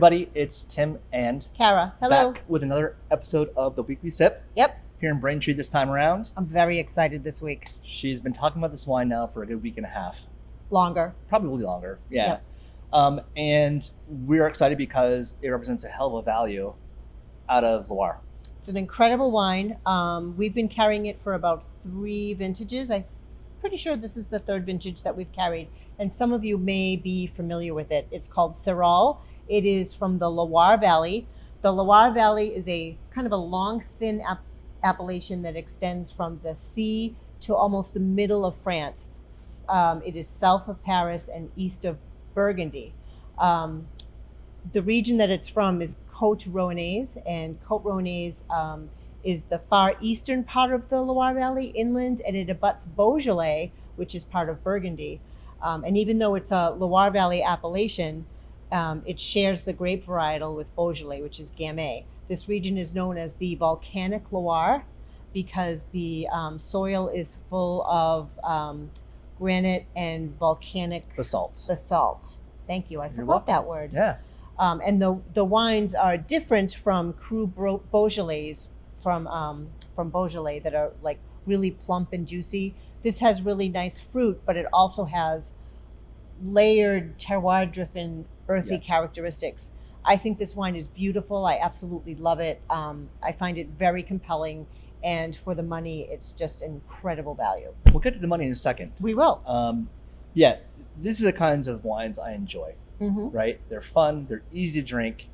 everybody, it's Tim and Kara. Hello. back with another episode of the Weekly Sip. Yep. Here in Braintree this time around. I'm very excited this week. She's been talking about this wine now for a good week and a half. Longer. Probably longer, yeah. Yep. And we're excited because it represents a hell of a value out of Loire. It's an incredible wine. We've been carrying it for about 3 vintages. I'm pretty sure this is the 3rd vintage that we've carried. And some of you may be familiar with it. It's called Sérol. It is from the Loire Valley. The Loire Valley is a kind of a long, thin appellation that extends from the sea to almost the middle of France. It is south of Paris and east of Burgundy. The region that it's from is Côte Roannaise, and Côte Roannaise is the far eastern part of the Loire Valley inland, and it abuts Beaujolais, which is part of Burgundy. And even though it's a Loire Valley appellation, it shares the grape varietal with Beaujolais, which is Gamay. This region is known as the volcanic Loire because the soil is full of granite and volcanic Basalt. basalt. Thank you. I You're forgot welcome. that word. Yeah. And the wines are different from Cru Beaujolais from Beaujolais that are like really plump and juicy. This has really nice fruit, but it also has layered terroir-driven earthy characteristics. I think this wine is beautiful. I absolutely love it. I find it very compelling, and for the money, it's just incredible value. We'll get to the money in a second. We will. Yeah, these are the kinds of wines I enjoy, Mm-hmm. right? They're fun, they're easy to drink,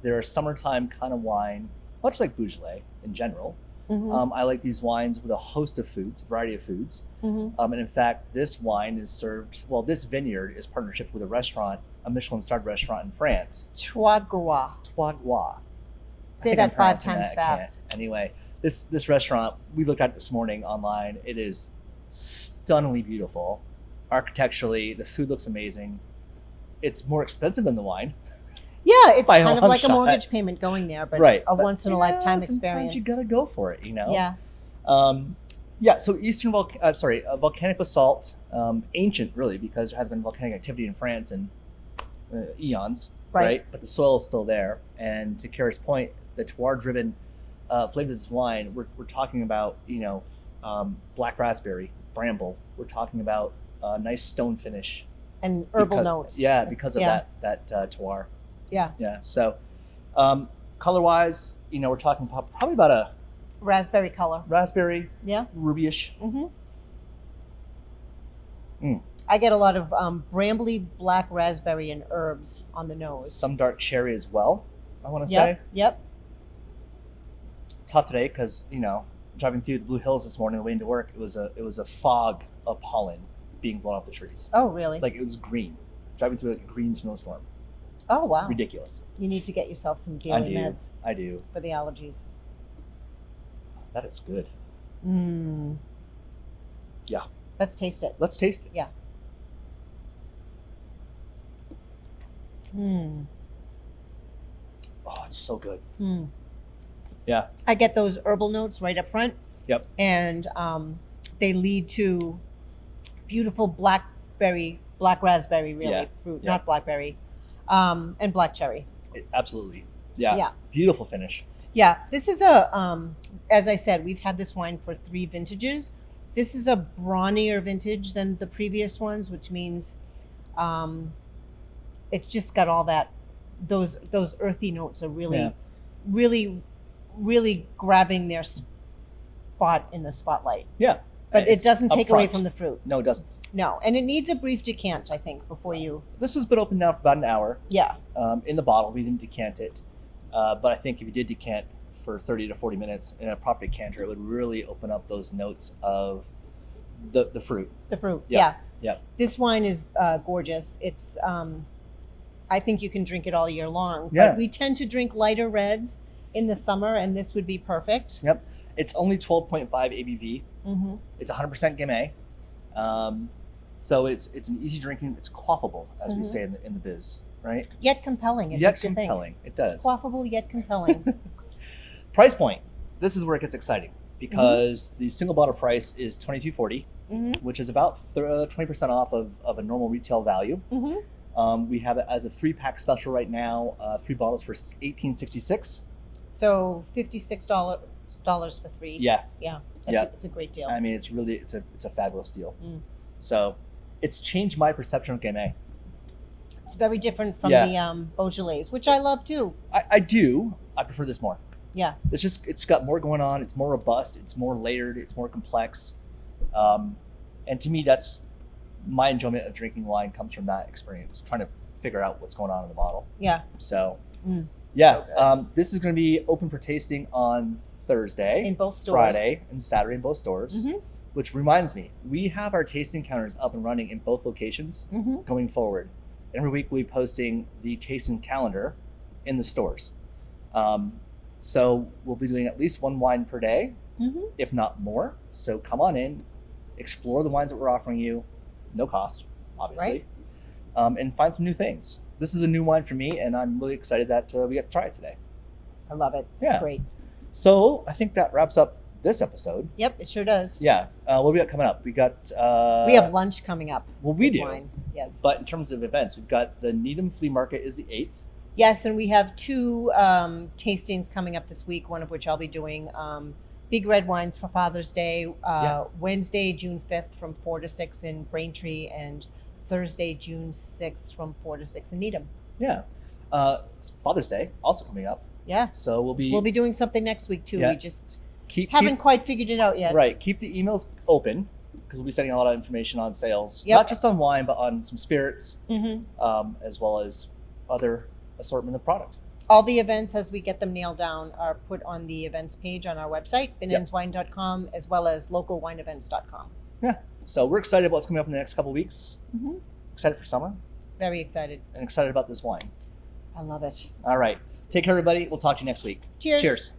they're a summertime kind of wine, much like Beaujolais in general. Mm-hmm. I like these wines with a host of foods, a variety of foods. Mm-hmm. And in fact, this wine is served, well, this vineyard is partnership with a restaurant, a Michelin-starred restaurant in France. Trois Gras. Trois Gras. Say that 5 times fast. Anyway, this restaurant, we looked at this morning online. It is stunningly beautiful. Architecturally, the food looks amazing. It's more expensive than the wine. Yeah, it's By a kind of long like shot. a mortgage payment going there, but Right. a But, once-in-a-lifetime sometimes experience. you gotta go for it, you know? Yeah. So volcanic basalt, ancient really, because there has been volcanic activity in France in eons, right? But the soil is still there. And to Kara's point, the terroir-driven flavor of this wine, we're talking about, black raspberry, bramble. We're talking about nice stone finish. And herbal because, notes. Yeah, because of Yeah. that terroir. Yeah. Yeah. So, color-wise, we're talking probably about a Raspberry color. raspberry, Yeah. rubyish. Mm-hmm. Mm. I get a lot of brambly black raspberry and herbs on the nose. Some dark cherry as well, I want to Yep. say. Yep. Tough today because, driving through the Blue Hills this morning on the way into work, it was a fog of pollen being blown off the trees. Oh, really? Like it was green. Driving through like a green snowstorm. Oh, wow. Ridiculous. You need to get yourself some daily meds I do. for the allergies. That is good. Mmm. Yeah. Let's taste it. Let's taste it. Yeah. Hmm. Oh, it's so good. Hmm. Yeah. I get those herbal notes right up front. Yep. And they lead to beautiful black raspberry, really, Yeah. fruit, Yeah. not blackberry, and black cherry. Absolutely. Yeah. Yeah. Beautiful finish. Yeah, this is as I said, we've had this wine for 3 vintages. This is a brawnier vintage than the previous ones, which means it's just got all that, those earthy notes are really, really, really grabbing their spot in the spotlight. Yeah. But it It's doesn't take upfront. away from the fruit. No, it doesn't. No, and it needs a brief decant, I think, before you. This has been open now for about an hour. Yeah. In the bottle, we didn't decant it. But I think if you did decant for 30 to 40 minutes in a proper decanter, it would really open up those notes of the fruit. The fruit. Yeah. Yeah. Yeah. This wine is gorgeous. It's I think you can drink it all year long. Yeah. But we tend to drink lighter reds in the summer, and this would be perfect. Yep. It's only 12.5 ABV. Mm-hmm. It's 100% Gamay. So it's an easy drinking. It's quaffable, as we Mhm. say in the biz, right? Yet compelling. It Yet makes you think. compelling. It does. Quaffable yet compelling. Price point. This is where it gets exciting because the single bottle price is $22.40, Mm-hmm. which is about 20% off of a normal retail value. Mm-hmm. We have it as a 3-pack special right now. 3 bottles for $18.66. So $56 for 3. Yeah. Yeah. It's a great deal. I mean, it's a fabulous deal. Mm. So it's changed my perception of Gamay. It's very different from the Beaujolais, which I love too. I do. I prefer this more. Yeah. It's got more going on. It's more robust. It's more layered. It's more complex. And to me, that's my enjoyment of drinking wine comes from that experience, trying to figure out what's going on in the bottle. Yeah. So, Mm. yeah, So this is going to be open for tasting on Thursday, in both stores. Friday, and Saturday in both stores. Mm-hmm. Which reminds me, we have our tasting counters up and running in both locations Mm-hmm. going forward. Every week we'll be posting the tasting calendar in the stores. So we'll be doing at least 1 wine per day, Mm-hmm. if not more. So come on in, explore the wines that we're offering you, no cost, obviously, and find some new things. This is a new wine for me, and I'm really excited that we got to try it today. I love it. Yeah. It's great. So I think that wraps up this episode. Yep, it sure does. Yeah. What do we got coming up? We got... We have lunch coming up. Well, we with do. Wine. Yes. But in terms of events, we've got the Needham Flea Market is the 8th. Yes, and we have 2 tastings coming up this week, one of which I'll be doing. Big Red Wines for Father's Day, Wednesday, June 5th from 4 to 6 in Braintree, and Thursday, June 6th from 4 to 6 in Needham. Yeah. Father's Day also coming up. Yeah. So we'll be doing something next week too. Yeah. We just keep haven't quite figured it out yet. Right. Keep the emails open because we'll be sending a lot of information on sales, Yep. not just on wine, but on some spirits, Mm-hmm. as well as other assortment of product. All the events, as we get them nailed down, are put on the events page on our website, binenswine.com, as well as localwineevents.com. Yeah. So we're excited about what's coming up in the next couple of weeks. Mm-hmm. Excited for summer Very excited. and excited about this wine. I love it. All right. Take care, everybody. We'll talk to you next week. Cheers. Cheers.